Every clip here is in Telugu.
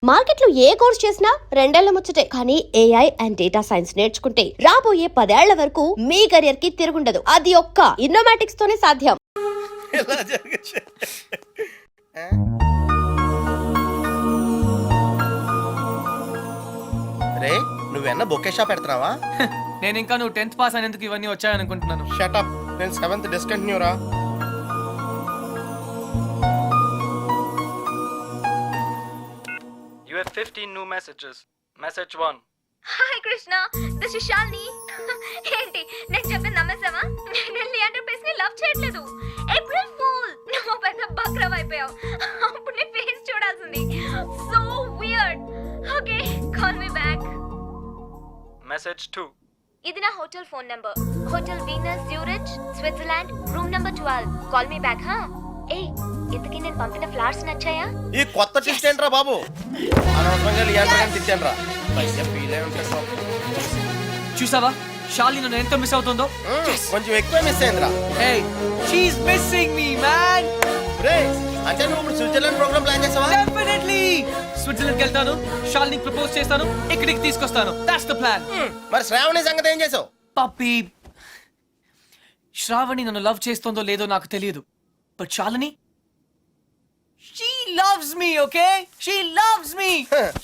మార్కెట్లో ఏ కోర్స్ చేసినా రెండేళ్ల ముచ్చటే. కానీ ఏఐ అండ్ డేటా సైన్స్ నేర్చుకుంటే రాబోయే 10 ఏళ్ల వరకు మీ కెరియర్ కి తిరుగుండదు. అది ఒక్క ఇన్నోమాటిక్స్ తోనే సాధ్యం. రే నువ్వెన్న బొకే షాప్ పెడతావా? నేను ఇంకా నువ్వు 10th పాస్ అనేందుకు ఇవన్నీ వచ్చాయనుకుంటున్నాను. షటప్, నేను 7th డిస్కంటిన్యూ రా. You have 15 new messages. Message 1. Hi Krishna, this is Shalini. ఏంటి నేను చెప్పిన నమ్మేసావా? నేను లియాండర్ పేస్ ని లవ్ చేయట్లేదు. ఏప్రిల్ ఫూల్, నువ్వు పెద్ద బక్రవ్ అయిపోయావు. అప్పుడు నీ ఫేస్ చూడాల్సింది. So weird. Okay, call me back. Message 2. ఇది నా hotel phone number. Hotel Venus Zurich, Switzerland, room number 12. Call me back. హా ఏ ఇంతకీ నేను పంపిన ఫ్లవర్స్ నచ్చాయా? ఈ కొత్త ట్విస్ట్ ఏంట్రా బాబు? అనవసరంగా లియాండర్ గారిని తిట్టానురా. పైసా ఫీల్ ఉంటాడు. చూసావా శాలిని నన్ను ఎంత మిస్ అవుతుందో? కొంచెం ఎక్కువ మిస్ అయిందిరా. Hey, she's missing me, man. రే అంటే నువ్వు ఇప్పుడు స్విట్జర్లాండ్ ప్రోగ్రామ్ ప్లాన్ చేసావా? Definitely. స్విట్జర్లాండ్కి వెళ్తాను, శాలినికి ప్రపోజ్ చేస్తాను, ఇక్కడికి తీసుకొస్తాను. That's the plan. మరి శ్రావణి సంగతి ఏం చేసావు? పప్పి, శ్రావణి నన్ను లవ్ చేస్తుందో లేదో నాకు తెలియదు. But Shalini, she loves me, okay? She loves me.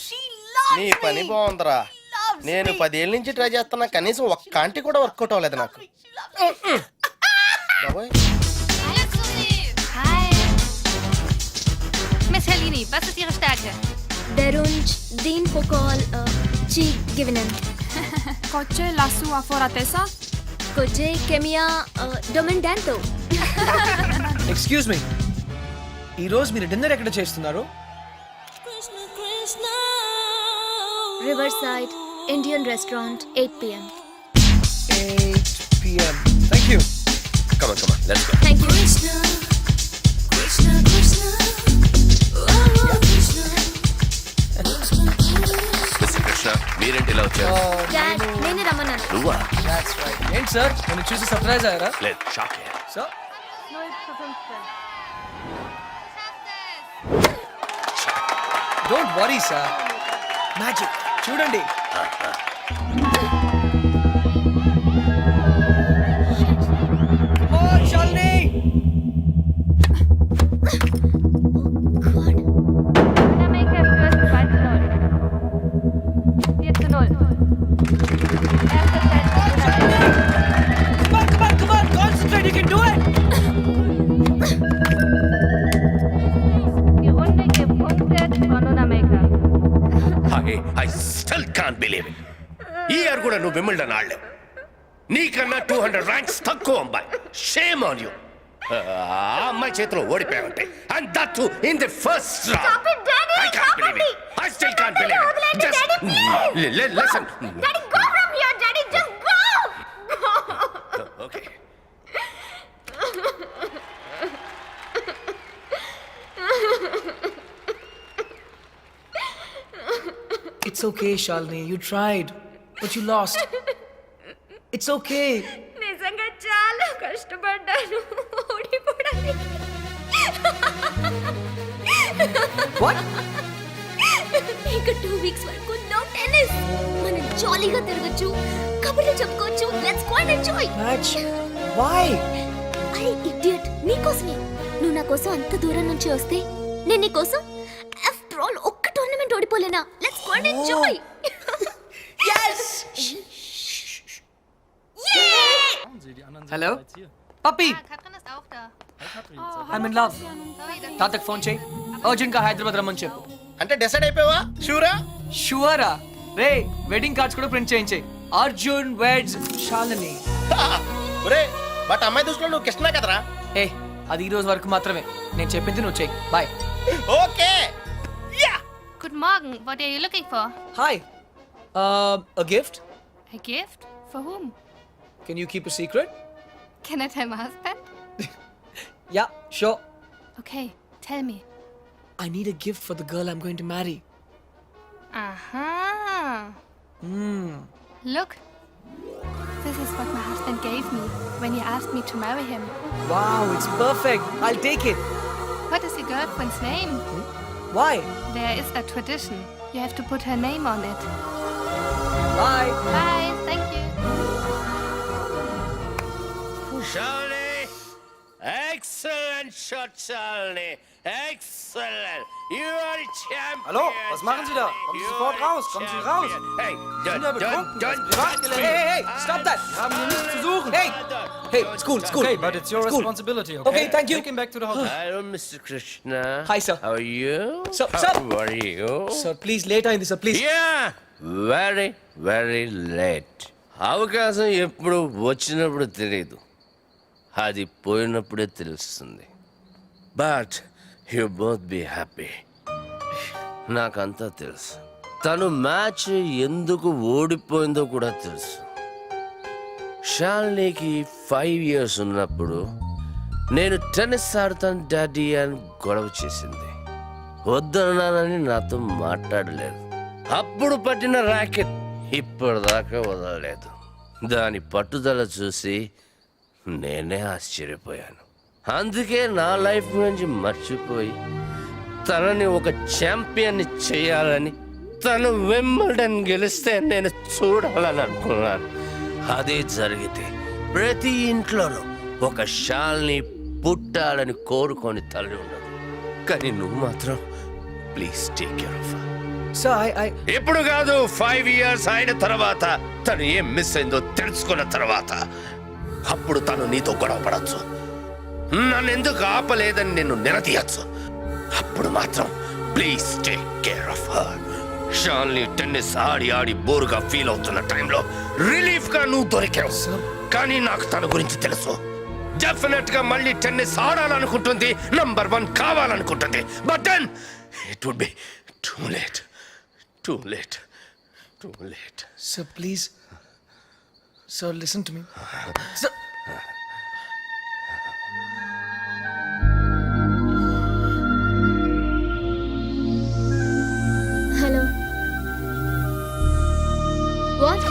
She loves నీ me. పని బాగుందిరా. Loves నేను me. 10 ఏళ్ళ నుంచి ట్రై చేస్తున్నా, కనీసం ఒక్క కాంటి కూడా వర్కౌట్ అవ్వలేదు నాకు. బాబోయ్. Hi. Miss Helene, was ist Ihre Stärke? Der Wunsch, den Pokal ci gewinnen. Coche la sua fortezza? Coche Kemia Domindanto. Excuse me, ఈ రోజు మీరు డిన్నర్ ఎక్కడ చేస్తున్నారు? Riverside Indian Restaurant, 8 p.m. 8 p.m. Thank you. Come on, let's go. Thank you. Krishna మీరేంటి ఇలా వచ్చారు? Dad, నేనే రమ్మన్నాను. నువ్వా? That's right. ఏంటి సార్ నన్ను చూసి సర్ప్రైజ్ అయ్యారా? లేదు, షాక్ అయ్యా. Sir don't worry sir, magic చూడండి. Come on, Shalini. God. Amerika führt 2-0. 4-0. Erster Set. Come on, concentrate, you can do it. Die Runde gepunktet von Amerika. I still can't believe it. ఈ ఇయర్ కూడా నువ్వు విమిల్డన్ ఆడలేవు. నీకన్నా 200 ర్యాంక్స్ తక్కువ అమ్మాయి. Shame on you. ఆ అమ్మాయి చేతిలో ఓడిపోయావంటే, and that too in the first round. Stop it, Daddy! I can't Stop believe it! it. I still can't believe it. Daddy, Just Daddy, please! listen. Daddy, go from here, Daddy! Just go! Okay. It's okay, Shalini. You tried, but you lost. It's okay. నిజంగా చాలా కష్టపడ్డాను ఓడిపోవడానికి. What? ఇంకా 2 వీక్స్ వరకు నో టెన్నిస్. మనం జాలీగా తిరగచ్చు, కబుర్లు చెప్పుకోవచ్చు. Let's go and enjoy. Match? Why? అరే ఇడియట్, నీకోసమే. నువ్వు నా కోసం అంత దూరం నుంచి వస్తే నేను నీ కోసం ఆఫ్టర్ ఆల్ ఒక్క టోర్నమెంట్ ఓడిపోలేనా? Let's go and enjoy. Yes. Hello? Puppy, Katrin ist auch da. I'm in love. తాతకు ఫోన్ చేయి, అర్జెంట్ గా హైదరాబాద్ రమ్మని చెప్పు. అంటే డిసైడ్ అయిపోయావా? షూరా? షూరా? రే వెడ్డింగ్ కార్డ్స్ కూడా ప్రింట్ చేయించే. అర్జున్ వెడ్స్ శాలిని. ఒరే బట్ అమ్మాయి దృష్టిలో నువ్వు కృష్ణ కదరా? ఏ అది ఈ రోజు వరకు మాత్రమే. నేను చెప్పింది నువ్వు చెయ్యి. Bye. Okay. Guten Morgen. What are you looking for? Hi. A gift? A gift? For whom? Can you keep a secret? Can I tell my husband? Yeah, sure. Okay, tell me. I need a gift for the girl I'm going to marry. Aha. Hmm. Look. This is what my husband gave me when he asked me to marry him. Wow, it's perfect. I'll take it. What is your girlfriend's name? Why? There is a tradition. You have to put her name on it. Bye. Bye. Thank you. Shalini! Excellent shot, Shalini! Excellent! You are a champion! Hallo, was machen Sie da? Kommen Sie sofort raus, kommen Sie raus! Hey, Sie sind ja betrunken, das ist Privatgelände. Hey, stop that. Wir haben hier nichts zu suchen! Hey, hey, school. Okay, but it's your School. responsibility, okay? Okay, thank you. Take him back to the hotel. Hello, Mr. Krishna. Hi, sir. How are you? Sir, How sir. are you? Sir, please, late అయింది sir, please. Yeah, very, very late. అవకాశం ఎప్పుడు వచ్చినప్పుడు తెలియదు, అది పోయినప్పుడే తెలుస్తుంది. But you both be happy. నాకంతా తెలుసు. తను మ్యాచ్ ఎందుకు ఓడిపోయిందో కూడా తెలుసు. షాలినికి 5 years ఉన్నప్పుడు నేను టెన్నిస్ ఆడుతాను డాడీ అని గొడవ చేసింది. వద్దన్నానని నాతో మాట్లాడలేదు. అప్పుడు పట్టిన ర్యాకెట్ ఇప్పటిదాకా వదలలేదు. దాని పట్టుదల చూసి నేనే ఆశ్చర్యపోయాను. అందుకే నా లైఫ్ నుంచి మర్చిపోయి తనని ఒక ఛాంపియన్ని చేయాలని, తను వింబల్డన్ గెలిస్తే నేను చూడాలని అనుకున్నాను. అదే జరిగితే ప్రతి ఇంట్లోనూ ఒక షాల్ని పుట్టాలని కోరుకొని తల్లి ఉండదు. కానీ నువ్వు మాత్రం please take care of. Sir, I ఇప్పుడు కాదు, 5 years అయిన తర్వాత, తను ఏం మిస్ అయిందో తెలుసుకున్న తర్వాత అప్పుడు తను నీతో గొడవ పడచ్చు, నన్ను ఎందుకు ఆపలేదని నిన్ను నిలదీయచ్చు. అప్పుడు మాత్రం please take care of her. షాల్ని టెన్నిస్ ఆడి ఆడి బోరుగా ఫీల్ అవుతున్న టైంలో రిలీఫ్ గా నువ్వు దొరికావు. కానీ నాకు తన గురించి తెలుసు. డెఫినెట్ గా మళ్ళీ టెన్నిస్ ఆడాలనుకుంటుంది, నంబర్ 1 కావాలనుకుంటుంది. But then it would be too late. Too late. Too late. Sir, please. Sir, listen to me. Sir. Hello what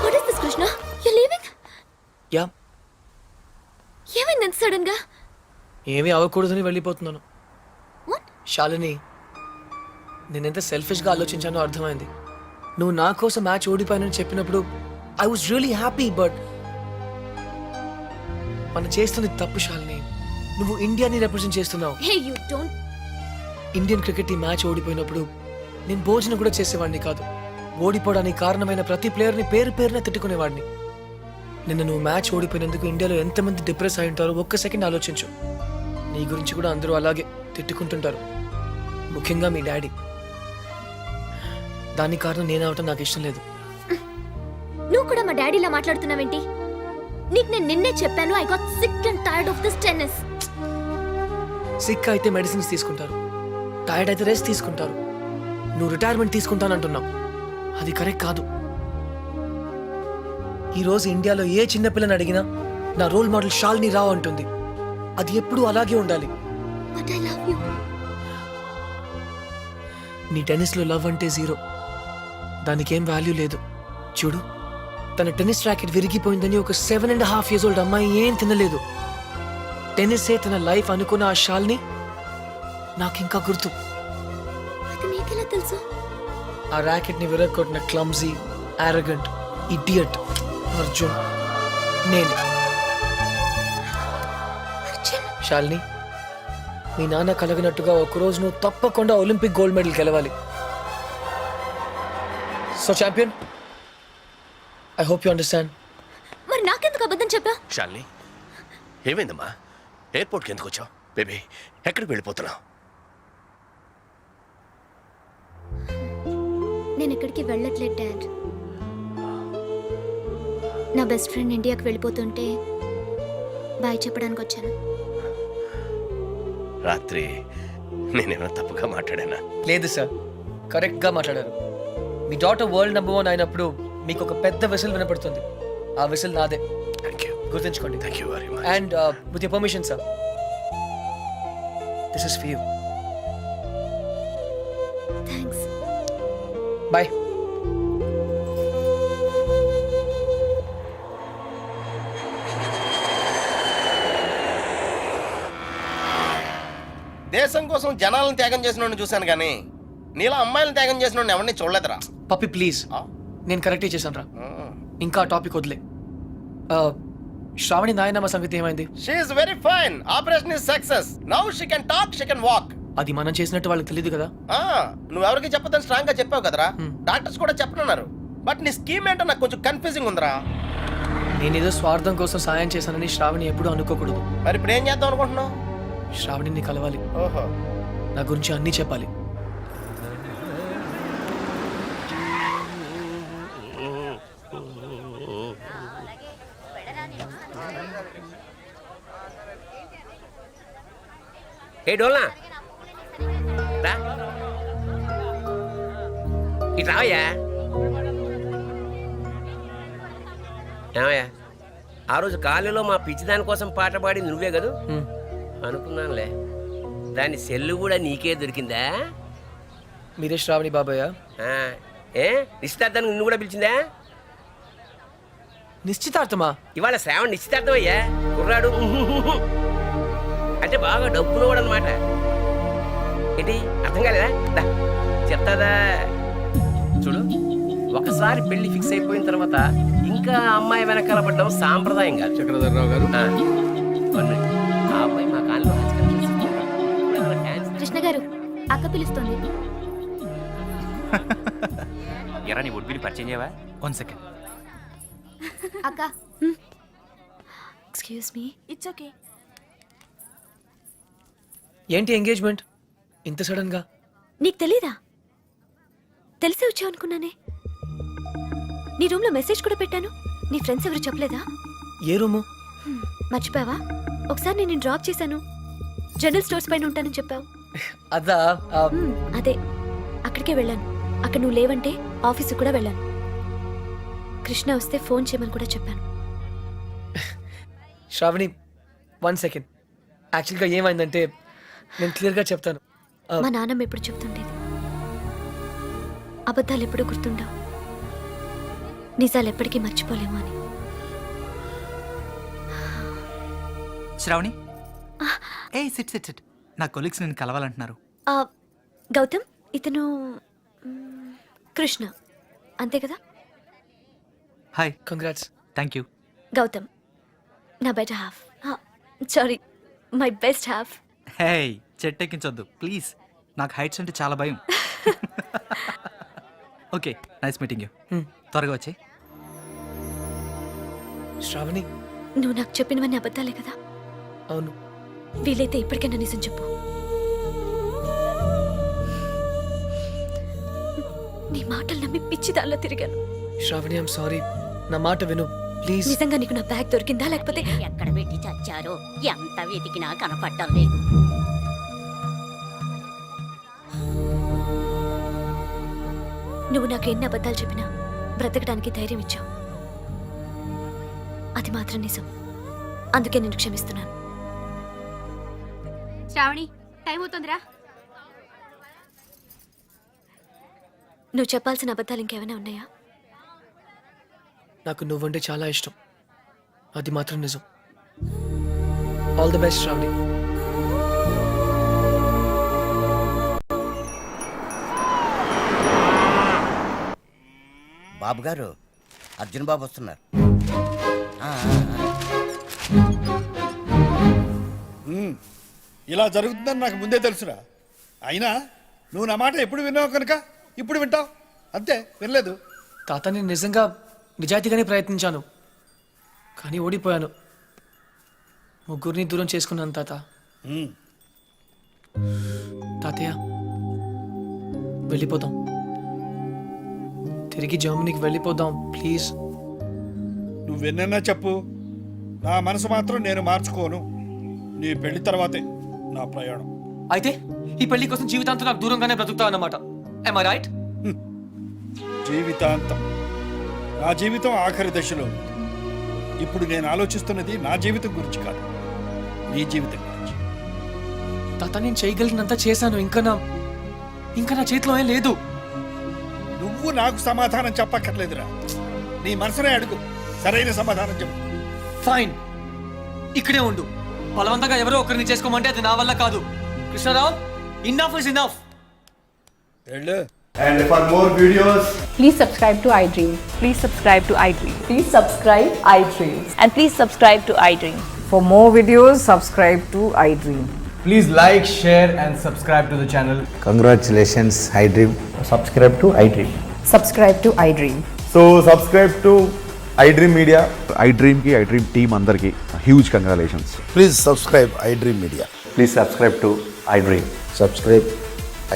what is this Krishna you leaving Yeah. ఏమైంది ఎంత సడన్ గా ఏమీ అవ్వకూడదని వెళ్ళిపోతున్నాను. వాట్ శాలిని, నేనెంత సెల్ఫిష్గా ఆలోచించానో అర్థమైంది. నువ్వు నా కోసం మ్యాచ్ ఓడిపోయానని చెప్పినప్పుడు I was really happy. But మనం చేస్తుంది తప్పు శాలిని. నువ్వు ఇండియాని రిప్రజెంట్ చేస్తున్నావు. Hey you don't Indian cricket team match ఓడిపోయినప్పుడు నేను భోజనం కూడా చేసేవాడిని కాదు. ఓడిపోవడానికి కారణమైన ప్రతి ప్లేయర్ని పేరు పేరున తిట్టుకునేవాడిని. నిన్న నువ్వు మ్యాచ్ ఓడిపోయినందుకు ఇండియాలో ఎంతమంది డిప్రెస్ అయి ఉంటారో ఒక్క సెకండ్ ఆలోచించు. నీ గురించి కూడా అందరూ అలాగే తిట్టుకుంటుంటారు, ముఖ్యంగా మీ డాడీ. దానికి కారణం నేను అవటం నాకు ఇష్టం లేదు. నువ్వు కూడా మా డాడీలా మాట్లాడుతున్నావేంటి? నీకు నేను నిన్నే చెప్పాను, I got sick and tired of this tennis. Sick అయితే మెడిసిన్స్ తీసుకుంటారు, టైర్డ్ అయితే రెస్ట్ తీసుకుంటారు. నువ్వు రిటైర్మెంట్ తీసుకుంటానంటున్నావు, అది కరెక్ట్ కాదు. ఈరోజు ఇండియాలో ఏ చిన్న పిల్లని అడిగినా నా రోల్ మోడల్ షాల్ని రావు అంటుంది. అది ఎప్పుడూ అలాగే ఉండాలి. But I love you. నీ టెన్నిస్లో లవ్ అంటే 0. దానికేం వాల్యూ లేదు. చూడు, తన టెన్నిస్ ర్యాకెట్ విరిగిపోయిందని ఒక 7.5 years old అమ్మాయి ఏం తినలేదు. టెన్నిసే తన లైఫ్ అనుకున్న ఆ షాల్ని నాకింకా గుర్తు. అది నీకెలా తెలుసు? ఆ ర్యాకెట్ని విరగొట్టిన క్లమ్జీ, ఆరగెంట్, ఇడియట్ అర్జున్ నేనే. అర్జున్, శాలిని, మీ నాన్న కలగినట్టుగా ఒకరోజు నువ్వు తప్పకుండా ఒలింపిక్ గోల్డ్ మెడల్ గెలవాలి. So champion, I hope you understand. మరి నాకెందుకు అబద్ధం చెప్పా? షాలిని, ఏమైందమ్మా? ఎయిర్పోర్ట్కి ఎందుకు వచ్చావు? బేబీ, ఎక్కడికి వెళ్ళిపోతున్నావు? నేను ఎక్కడికి వెళ్ళట్లేదు డాడ్. నా బెస్ట్ ఫ్రెండ్ ఇండియాకి వెళ్ళిపోతుంటే బాయ్ చెప్పడానికి వచ్చాను. రాత్రి నేనేమైనా తప్పుగా మాట్లాడానా? లేదు సార్, కరెక్ట్గా మాట్లాడారు. మీ డాటర్ వరల్డ్ నెంబర్ 1 అయినప్పుడు మీకు ఒక పెద్ద విసిల్ వినపడుతుంది. ఆ విసిల్ నాదే, థ్యాంక్ యూ. గుర్తుంచుకోండి. Thank you very much. And with your permission sir, this is for you. Thanks. Bye. దేశం కోసం జనాలను త్యాగం చేసిన చూశాను కానీ నీలా అమ్మాయిలను త్యాగం చేసిన ఎవరిని చూడలేదురా. పప్పి ప్లీజ్, నేను కరెక్టే చేశాను రా. ఇంకా టాపిక్ వదిలే. శ్రావణి నాయనమ్మ సంగతి ఏమైంది? She is very fine. Operation is success. Now she can talk, she can walk. అది మనం చేసినట్టు వాళ్ళకి తెలియదు కదా. నువ్వెవరికి చెప్పదని స్ట్రాంగ్ గా చెప్పావు కదరా. డాక్టర్స్ కూడా చెప్పనున్నారు. బట్ నీ స్కీమ్ ఏంటో నాకు కొంచెం కన్ఫ్యూజింగ్ ఉందిరా. నేనేదో స్వార్థం కోసం సాయం చేశానని శ్రావణి ఎప్పుడూ అనుకోకూడదు. మరి ఇప్పుడు ఏం చేద్దాం అనుకుంటున్నావు? శ్రావణిని కలవాలి, ఓహో, నా గురించి అన్నీ చెప్పాలి. ఏ డోల్నా రా, ఇటు రావయ్యా. ఏమయ్యా, ఆ రోజు కాలేజీలో మా పిచ్చి దానికోసం పాట పాడింది నువ్వే కదూ? అనుకున్నానులే. దాని సెల్లు కూడా నీకే దొరికిందా? మీరే శ్రావణి బాబాయ్? ఏ నిశ్చితార్థానికి నిన్ను కూడా పిలిచిందా? నిశ్చితార్థమా? ఇవాళ శ్రావణ్ నిశ్చితార్థం అయ్యా. కుర్రాడు అంటే బాగా డబ్బులు కూడా అనమాట. ఏంటి అర్థం కాలేదా? చెప్తాదా చూడు, ఒకసారి పెళ్లి ఫిక్స్ అయిపోయిన తర్వాత ఇంకా అమ్మాయి వెనకాల పడ్డం సాంప్రదాయం కాదు. చక్రధర్రావు గారు, ఆ అమ్మాయి మా కాలంలో కృష్ణ గారు, అక్క పిలుస్తుంది. ఎరా నీ ఒడ్బిని పరిచయం చేయవా? 1 సెకండ్. అక్క, ఎక్స్క్యూజ్ మీ. It's okay. ఏంటి ఎంగేజ్మెంట్ ఇంత సడన్ గా? నీకు తెలీదా? తెలిసే వచ్చావు అనుకున్నానే. నీ రూమ్ లో మెసేజ్ కూడా పెట్టాను. నీ ఫ్రెండ్స్ ఎవరు చెప్పలేదా? ఏ రూము? మర్చిపోయావా? ఒకసారి నేను డ్రాప్ చేశాను. జనరల్ స్టోర్స్ పైన ఉంటానని చెప్పావు. అదా? అదే, అక్కడికే వెళ్ళాను. అక్కడ నువ్వు లేవంటే ఆఫీసు కూడా వెళ్ళాను. కృష్ణ వస్తే ఫోన్ చేయమని కూడా చెప్పాను. శ్రావణి 1 సెకండ్. యాక్చువల్గా ఏమైందంటే నేను క్లియర్గా చెప్తాను. మా నాన్నమ్మ ఎప్పుడు చెప్తుండేది, అబద్ధాలు ఎప్పుడు గుర్తుండవు, నిజాలు ఎప్పటికీ మర్చిపోలేము అని. శ్రావణి, ఏ సిట్ సిట్ సిట్. నా కొలీగ్స్ నేను కలవాలంటున్నారు. గౌతమ్, ఇతను కృష్ణ, అంతే కదా? Hi. Congrats. Thank you. Gautam నా better half. Sorry, my best half. Hey, చెట్టెక్కించొద్దు ప్లీజ్. నాకు హైట్స్ అంటే చాలా భయం. Okay, nice meeting you. త్వరగా వచ్చాయి. శ్రావణి, నువ్వు నాకు చెప్పినవన్నీ అబద్ధాలే కదా? అవును. వీలైతే ఇప్పటికైనా నిజం చెప్పు. నీ మాటలు నమ్మి పిచ్చిదాల్లో తిరిగాను. Shravani, I'm sorry. నా మాట విను ప్లీజ్. నిజంగా నీకు నా బ్యాగ్ దొరికిందా లేకపోతే? ఎక్కడ పెట్టి చచ్చారో ఎంత వెతికినా కనపడటం లేదు. నువ్వు నాకు ఎన్ని అబద్ధాలు చెప్పినా బ్రతకడానికి ధైర్యం ఇచ్చావు. అది మాత్రం నిజం. అందుకే నేను క్షమిస్తున్నాను. శ్రావణి, టైం అవుతుందిరా. నువ్వు చెప్పాల్సిన అబద్ధాలు ఇంకేమైనా ఉన్నాయా? నాకు నువ్వంటే చాలా ఇష్టం, అది మాత్రం నిజం. All the best Shravani. బాబు గారు, అర్జున్ బాబు వస్తున్నారు. ఇలా జరుగుతుందని నాకు ముందే తెలుసురా. అయినా నువ్వు నా మాట ఎప్పుడు విన్నావు కనుక ఇప్పుడు వింటావు అంతే. వినలేదు. తాత, నేను నిజంగా నిజాయితీగానే ప్రయత్నించాను, కానీ ఓడిపోయాను. ముగ్గురిని దూరం చేసుకున్నాను తాత. తాతయ్య, వెళ్ళిపోదాం. తిరిగి జర్మనీకి వెళ్ళిపోదాం ప్లీజ్. నువ్వెన్నైనా చెప్పు, నా మనసు మాత్రం నేను మార్చుకోను. నీ పెళ్లి తర్వాతే నా ప్రయాణం. అయితే ఈ పెళ్లి కోసం జీవితాంతం నాకు దూరంగానే బ్రతుకుతావు అన్నమాట. Am I right? జీవితాంతం. నా జీవితం ఆఖరి దశలో ఉంది. ఇప్పుడు నేను ఆలోచిస్తున్నది నా జీవితం గురించి కాదు, నీ జీవితం గురించి. తాత, నేను చేయగలిగినంత చేశాను. ఇంకా నా చేతిలో ఏం లేదు. నువ్వు నాకు సమాధానం చెప్పక్కర్లేదురా. నీ మనసునే అడుగు, సరైన సమాధానం చెప్పు. ఫైన్, ఇక్కడే ఉండు. బలవంతంగా ఎవరో ఒకరిని చేసుకోమంటే అది నా వల్ల కాదు. Krishna Rao enough is enough. వెళ్ళు. And for more videos, Please subscribe to iDream. Please subscribe to iDream. Please subscribe iDream. And please subscribe to iDream. For more videos, subscribe to iDream. please like, share, and subscribe to the channel. Congratulations, iDream. Subscribe to iDream. Subscribe to iDream. So, subscribe to iDream Media. iDream ki iDream team andarki huge congratulations. Please subscribe I dream media. Please subscribe to iDream. Subscribe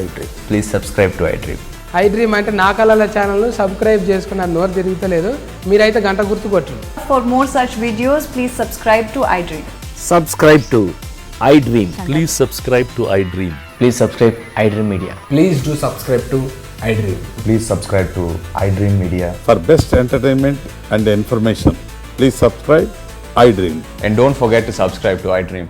I dream. Please subscribe to iDream. iDream అంటే నా కళల ఛానల్ సబ్స్క్రైబ్ చేసుకున్న నోరు తిరుగుతలేదు. మీరైతే గంట గుర్తు కొట్టండి. For more such videos, please subscribe to iDream. Subscribe to iDream. Please subscribe to iDream. Please subscribe iDream Media. Please do subscribe to iDream. Please subscribe to iDream Media. For best entertainment and information, please subscribe iDream. And don't forget to subscribe to iDream.